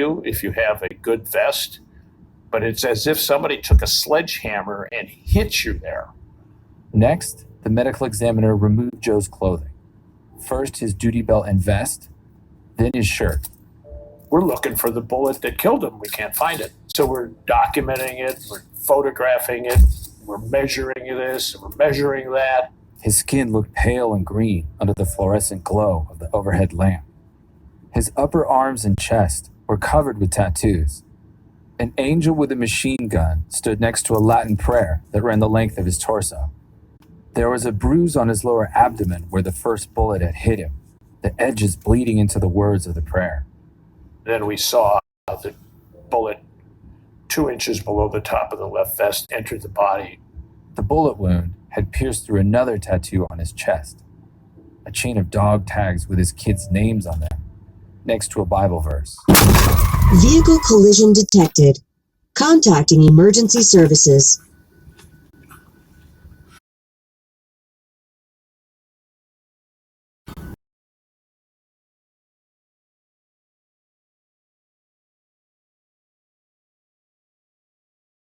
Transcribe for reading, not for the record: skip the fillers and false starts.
you if you have a good vest, but it's as if somebody took a sledgehammer and hit you there. Next, the medical examiner removed Joe's clothing. First his duty belt and vest, then his shirt. We're looking for the bullet that killed him. We can't find it. So we're documenting it, we're photographing it, we're measuring this, we're measuring that. His skin looked pale and green under the fluorescent glow of the overhead lamp. His upper arms and chest were covered with tattoos. An angel with a machine gun stood next to a Latin prayer that ran the length of his torso. There was a bruise on his lower abdomen where the first bullet had hit him, the edges bleeding into the words of the prayer. Then we saw the bullet 2 inches below the top of the left vest enter the body. The bullet wound had pierced through another tattoo on his chest, a chain of dog tags with his kids' names on them, next to a Bible verse. Vehicle collision detected. Contacting emergency services.